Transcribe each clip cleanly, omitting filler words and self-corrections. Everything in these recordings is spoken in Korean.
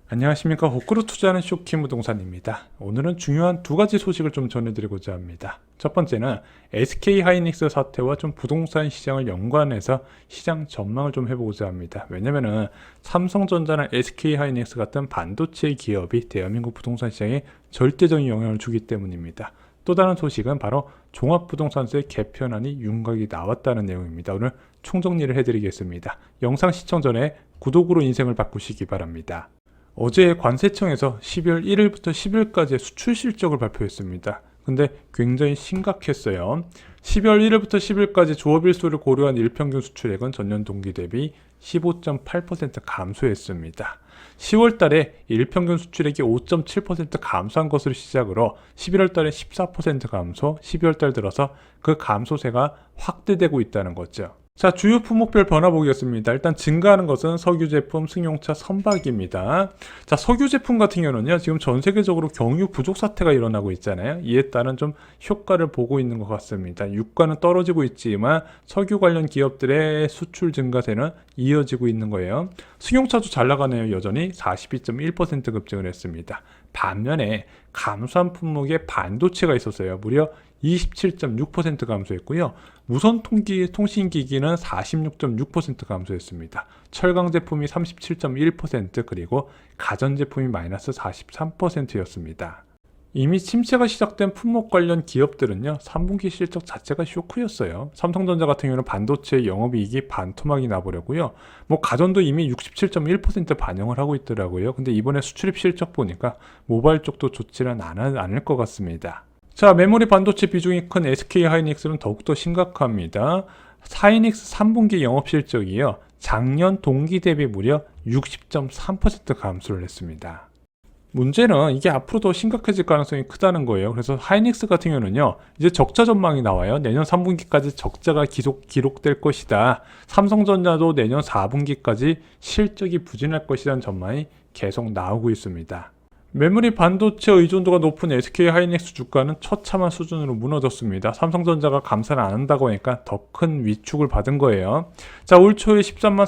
안녕하십니까. 호크로 투자하는 쇼킹 부동산입니다. 오늘은 중요한 두 가지 소식을 좀 전해드리고자 합니다. 첫 번째는 SK 하이닉스 사태와 좀 부동산 시장을 연관해서 시장 전망을 좀 해보고자 합니다. 왜냐면은 삼성전자나 SK 하이닉스 같은 반도체 기업이 대한민국 부동산 시장에 절대적인 영향을 주기 때문입니다. 또 다른 소식은 바로 종합부동산세 개편안이 윤곽이 나왔다는 내용입니다. 오늘 총정리를 해드리겠습니다. 영상 시청 전에 구독으로 인생을 바꾸시기 바랍니다. 어제 관세청에서 12월 1일부터 10일까지의 수출 실적을 발표했습니다. 근데 굉장히 심각했어요. 12월 1일부터 10일까지 조업일수를 고려한 일평균 수출액은 전년 동기 대비 15.8% 감소했습니다. 10월 달에 일평균 수출액이 5.7% 감소한 것으로 시작으로 11월 달에 14% 감소, 12월 달 들어서 그 감소세가 확대되고 있다는 거죠. 자, 주요 품목별 변화 보겠습니다. 일단 증가하는 것은 석유 제품, 승용차, 선박입니다. 자, 석유 제품 같은 경우는요, 지금 전 세계적으로 경유 부족 사태가 일어나고 있잖아요. 이에 따른 좀 효과를 보고 있는 것 같습니다. 유가는 떨어지고 있지만 석유 관련 기업들의 수출 증가세는 이어지고 있는 거예요. 승용차도 잘 나가네요. 여전히 42.1% 급증을 했습니다. 반면에 감소한 품목에 반도체가 있었어요. 무려 27.6% 감소했고요. 무선 통신기기는 46.6% 감소했습니다. 철강 제품이 37.1% 그리고 가전제품이 마이너스 43%였습니다. 이미 침체가 시작된 품목 관련 기업들은요, 3분기 실적 자체가 쇼크였어요. 삼성전자 같은 경우는 반도체 영업이익이 반토막이 나버렸고요. 가전도 이미 67.1% 반영을 하고 있더라고요. 근데 이번에 수출입 실적 보니까 모바일 쪽도 좋지는 않을 것 같습니다. 자, 메모리 반도체 비중이 큰 SK 하이닉스는 더욱더 심각합니다. 하이닉스 3분기 영업실적이요, 작년 동기 대비 무려 60.3% 감소를 했습니다. 문제는 이게 앞으로 더 심각해질 가능성이 크다는 거예요. 그래서 하이닉스 같은 경우는요, 이제 적자 전망이 나와요. 내년 3분기까지 적자가 기록될 것이다. 삼성전자도 내년 4분기까지 실적이 부진할 것이라는 전망이 계속 나오고 있습니다. 메모리 반도체 의존도가 높은 SK 하이닉스 주가는 처참한 수준으로 무너졌습니다. 삼성전자가 감산을 안 한다고 하니까 더 큰 위축을 받은 거예요. 자, 올 초에 13만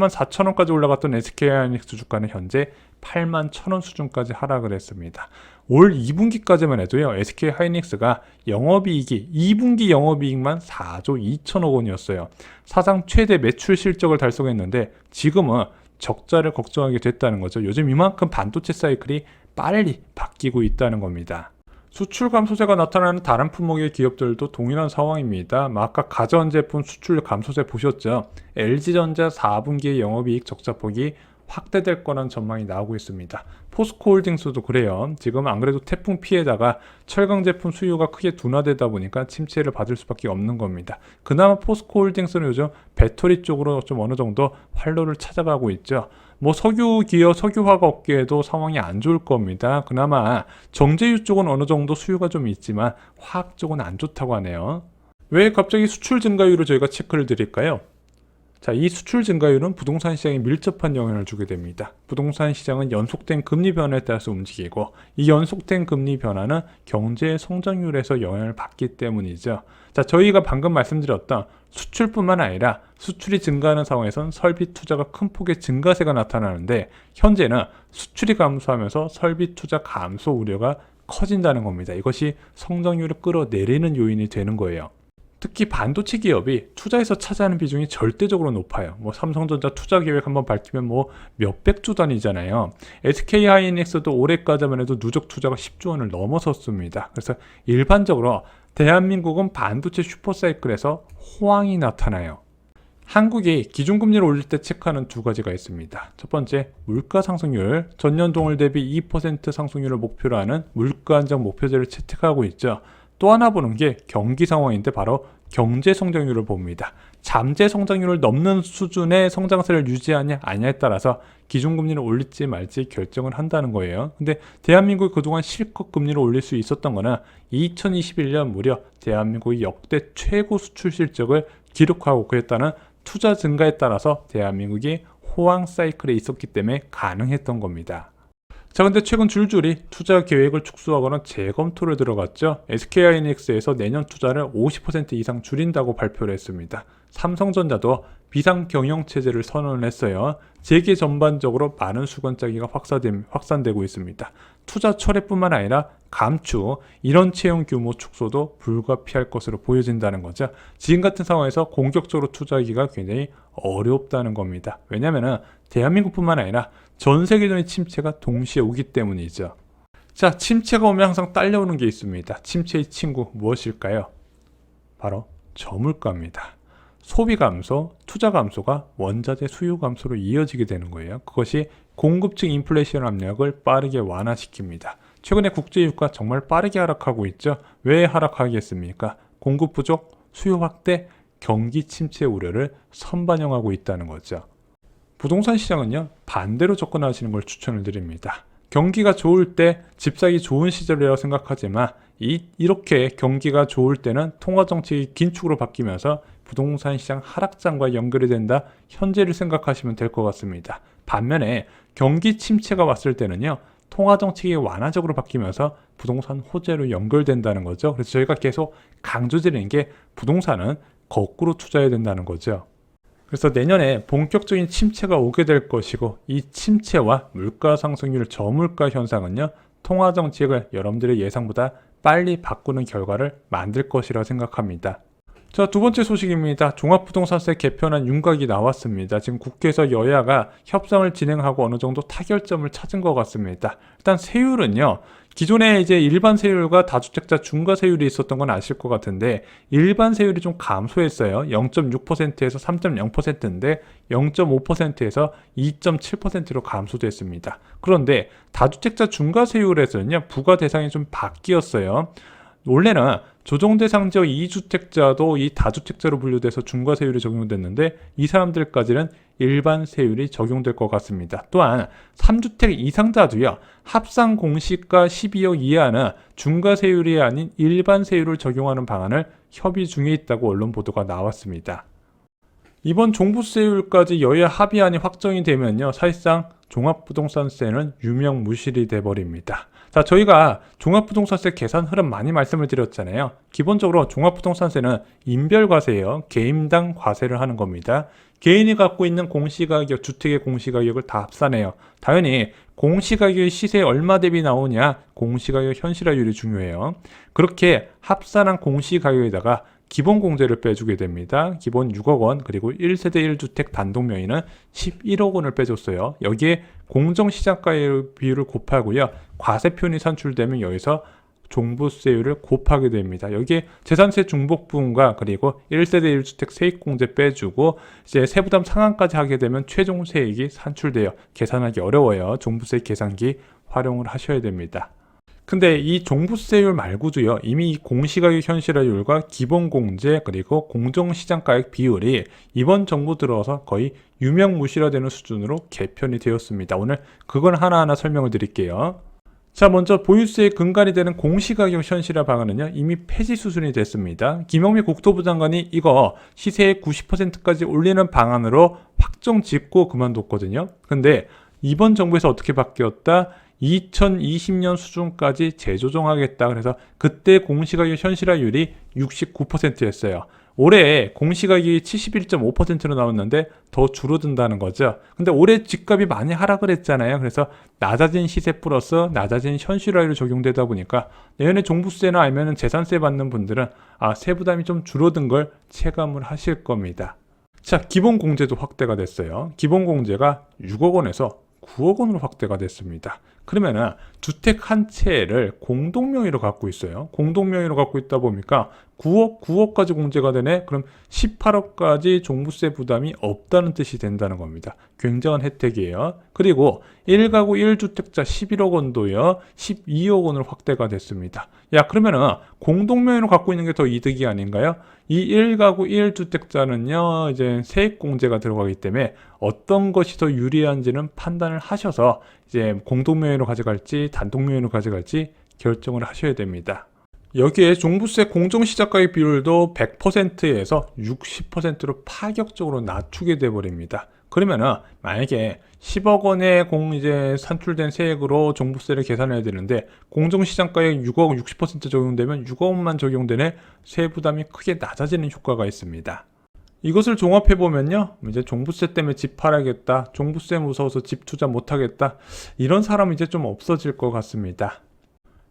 4천 원까지 올라갔던 SK 하이닉스 주가는 현재 8만 1,000원 수준까지 하락을 했습니다. 올 2분기까지만 해도요, SK 하이닉스가 영업이익이 2분기 영업이익만 4조 2천억 원이었어요. 사상 최대 매출 실적을 달성했는데 지금은 적자를 걱정하게 됐다는 거죠. 요즘 이만큼 반도체 사이클이 빨리 바뀌고 있다는 겁니다. 수출 감소세가 나타나는 다른 품목의 기업들도 동일한 상황입니다. 아까 가전제품 수출 감소세 보셨죠? LG전자 4분기의 영업이익 적자폭이 확대될 거라는 전망이 나오고 있습니다. 포스코홀딩스도 그래요. 지금 안 그래도 태풍 피해다가 철강 제품 수요가 크게 둔화되다 보니까 침체를 받을 수밖에 없는 겁니다. 그나마 포스코홀딩스는 요즘 배터리 쪽으로 좀 어느 정도 활로를 찾아가고 있죠. 석유 기업, 석유화학 업계에도 상황이 안 좋을 겁니다. 그나마 정제유 쪽은 어느 정도 수요가 좀 있지만 화학 쪽은 안 좋다고 하네요. 왜 갑자기 수출 증가율을 저희가 체크를 드릴까요? 자, 이 수출 증가율은 부동산 시장에 밀접한 영향을 주게 됩니다. 부동산 시장은 연속된 금리 변화에 따라서 움직이고, 이 연속된 금리 변화는 경제 성장률에서 영향을 받기 때문이죠. 자, 저희가 방금 말씀드렸던 수출뿐만 아니라 수출이 증가하는 상황에선 설비 투자가 큰 폭의 증가세가 나타나는데, 현재는 수출이 감소하면서 설비 투자 감소 우려가 커진다는 겁니다. 이것이 성장률을 끌어내리는 요인이 되는 거예요. 특히 반도체 기업이 투자에서 차지하는 비중이 절대적으로 높아요. 삼성전자 투자 계획 한번 밝히면 몇백 조 단위잖아요. SK 하이닉스도 올해까지만 해도 누적 투자가 10조 원을 넘어섰습니다. 그래서 일반적으로 대한민국은 반도체 슈퍼사이클에서 호황이 나타나요. 한국이 기준금리를 올릴 때 체크하는 두 가지가 있습니다. 첫 번째, 물가 상승률. 전년 동월 대비 2% 상승률을 목표로 하는 물가 안정 목표제를 채택하고 있죠. 또 하나 보는 게 경기 상황인데 바로 경제 성장률을 봅니다. 잠재 성장률을 넘는 수준의 성장세를 유지하냐 아니냐에 따라서 기준금리를 올릴지 말지 결정을 한다는 거예요. 근데 대한민국이 그동안 실컷 금리를 올릴 수 있었던 거는 2021년 무려 대한민국이 역대 최고 수출 실적을 기록하고 그랬다는 투자 증가에 따라서 대한민국이 호황 사이클에 있었기 때문에 가능했던 겁니다. 자, 근데 최근 줄줄이 투자 계획을 축소하거나 재검토를 들어갔죠. SK하이닉스에서 내년 투자를 50% 이상 줄인다고 발표를 했습니다. 삼성전자도 비상 경영 체제를 선언했어요. 재계 전반적으로 많은 수건짜기가 확산되고 있습니다. 투자 철회뿐만 아니라 감축, 이런 채용 규모 축소도 불가피할 것으로 보여진다는 거죠. 지금 같은 상황에서 공격적으로 투자하기가 굉장히 어렵다는 겁니다. 왜냐하면 대한민국뿐만 아니라 전 세계적인 침체가 동시에 오기 때문이죠. 자, 침체가 오면 항상 딸려오는 게 있습니다. 침체의 친구 무엇일까요? 바로 저물가입니다. 소비 감소, 투자 감소가 원자재 수요 감소로 이어지게 되는 거예요. 그것이 공급층 인플레이션 압력을 빠르게 완화시킵니다. 최근에 국제유가 정말 빠르게 하락하고 있죠. 왜 하락하겠습니까? 공급 부족, 수요 확대, 경기 침체 우려를 선반영하고 있다는 거죠. 부동산 시장은요, 반대로 접근하시는 걸 추천을 드립니다. 경기가 좋을 때 집 사기 좋은 시절이라고 생각하지만 이렇게 경기가 좋을 때는 통화정책이 긴축으로 바뀌면서 부동산 시장 하락장과 연결이 된다, 현재를 생각하시면 될 것 같습니다. 반면에 경기 침체가 왔을 때는요, 통화정책이 완화적으로 바뀌면서 부동산 호재로 연결된다는 거죠. 그래서 저희가 계속 강조드리는 게 부동산은 거꾸로 투자해야 된다는 거죠. 그래서 내년에 본격적인 침체가 오게 될 것이고, 이 침체와 물가 상승률 저물가 현상은요, 통화정책을 여러분들의 예상보다 빨리 바꾸는 결과를 만들 것이라 생각합니다. 자, 두 번째 소식입니다. 종합부동산세 개편안 윤곽이 나왔습니다. 지금 국회에서 여야가 협상을 진행하고 어느 정도 타결점을 찾은 것 같습니다. 일단 세율은요, 기존에 이제 일반 세율과 다주택자 중과 세율이 있었던 건 아실 것 같은데, 일반 세율이 좀 감소했어요. 0.6%에서 3.0%인데 0.5%에서 2.7%로 감소됐습니다. 그런데 다주택자 중과 세율에서는요, 부과 대상이 좀 바뀌었어요. 원래는 조정대상 지역 2주택자도 이 다주택자로 분류돼서 중과세율이 적용됐는데, 이 사람들까지는 일반 세율이 적용될 것 같습니다. 또한 3주택 이상자도요, 합산 공시가 12억 이하는 중과세율이 아닌 일반 세율을 적용하는 방안을 협의 중에 있다고 언론 보도가 나왔습니다. 이번 종부세율까지 여야 합의안이 확정이 되면요, 사실상 종합부동산세는 유명무실이 돼버립니다. 자, 저희가 종합부동산세 계산 흐름 많이 말씀을 드렸잖아요. 기본적으로 종합부동산세는 인별과세예요. 개인당 과세를 하는 겁니다. 개인이 갖고 있는 공시가격, 주택의 공시가격을 다 합산해요. 당연히 공시가격의 시세에 얼마 대비 나오냐, 공시가격 현실화율이 중요해요. 그렇게 합산한 공시가격에다가 기본공제를 빼주게 됩니다. 기본 6억 원, 그리고 1세대 1주택 단독명의는 11억 원을 빼줬어요. 여기에 공정시장가의 비율을 곱하고요, 과세표현이 산출되면 여기서 종부세율을 곱하게 됩니다. 여기에 재산세 중복분과 그리고 1세대 1주택 세액공제 빼주고 이제 세부담 상한까지 하게 되면 최종 세액이 산출돼요. 계산하기 어려워요. 종부세 계산기 활용을 하셔야 됩니다. 근데 이 종부세율 말고도요, 이미 이 공시가격 현실화율과 기본공제 그리고 공정시장가액 비율이 이번 정부 들어서 거의 유명무실화되는 수준으로 개편이 되었습니다. 오늘 그걸 하나하나 설명을 드릴게요. 자, 먼저 보유세의 근간이 되는 공시가격 현실화 방안은요, 이미 폐지 수순이 됐습니다. 김영미 국토부 장관이 이거 시세의 90%까지 올리는 방안으로 확정 짓고 그만뒀거든요. 근데 이번 정부에서 어떻게 바뀌었다? 2020년 수준까지 재조정하겠다. 그래서 그때 공시가격 현실화율이 69%였어요. 올해 공시가격이 71.5%로 나왔는데 더 줄어든다는 거죠. 근데 올해 집값이 많이 하락을 했잖아요. 그래서 낮아진 시세 플러스 낮아진 현실화율이 적용되다 보니까 내년에 종부세나 아니면 재산세 받는 분들은 세부담이 좀 줄어든 걸 체감을 하실 겁니다. 자, 기본공제도 확대가 됐어요. 기본공제가 6억 원에서 9억 원으로 확대가 됐습니다. 그러면은 주택 한 채를 공동명의로 갖고 있어요. 공동명의로 갖고 있다 보니까 9억까지 공제가 되네? 그럼 18억까지 종부세 부담이 없다는 뜻이 된다는 겁니다. 굉장한 혜택이에요. 그리고 1가구 1주택자 11억 원도요, 12억 원으로 확대가 됐습니다. 야, 그러면은 공동명의로 갖고 있는 게 더 이득이 아닌가요? 이 1가구 1주택자는요, 이제 세액공제가 들어가기 때문에 어떤 것이 더 유리한지는 판단을 하셔서 이제 공동명의로 가져갈지 단독명의로 가져갈지 결정을 하셔야 됩니다. 여기에 종부세 공정시작가액 비율도 100%에서 60%로 파격적으로 낮추게 돼버립니다. 그러면은 만약에 10억 원의 이제 산출된 세액으로 종부세를 계산해야 되는데 공정시장가액 6억 60% 적용되면 6억 원만 적용되네 세부 부담이 크게 낮아지는 효과가 있습니다. 이것을 종합해 보면요, 이제 종부세 때문에 집 팔아야겠다, 종부세 무서워서 집 투자 못하겠다, 이런 사람은 이제 좀 없어질 것 같습니다.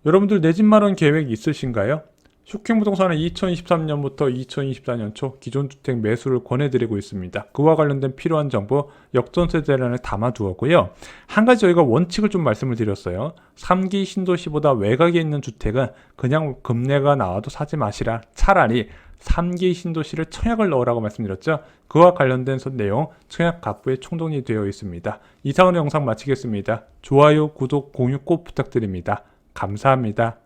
여러분들 내 집 마련 계획 있으신가요? 쇼킹부동산은 2023년부터 2024년 초 기존 주택 매수를 권해드리고 있습니다. 그와 관련된 필요한 정보 역전세 대란을 담아두었고요. 한 가지 저희가 원칙을 좀 말씀을 드렸어요. 3기 신도시보다 외곽에 있는 주택은 그냥 금매가 나와도 사지 마시라. 차라리 3기 신도시를 청약을 넣으라고 말씀드렸죠. 그와 관련된 내용 청약 갑부에 총동이 되어 있습니다. 이상으로 영상 마치겠습니다. 좋아요, 구독, 공유 꼭 부탁드립니다. 감사합니다.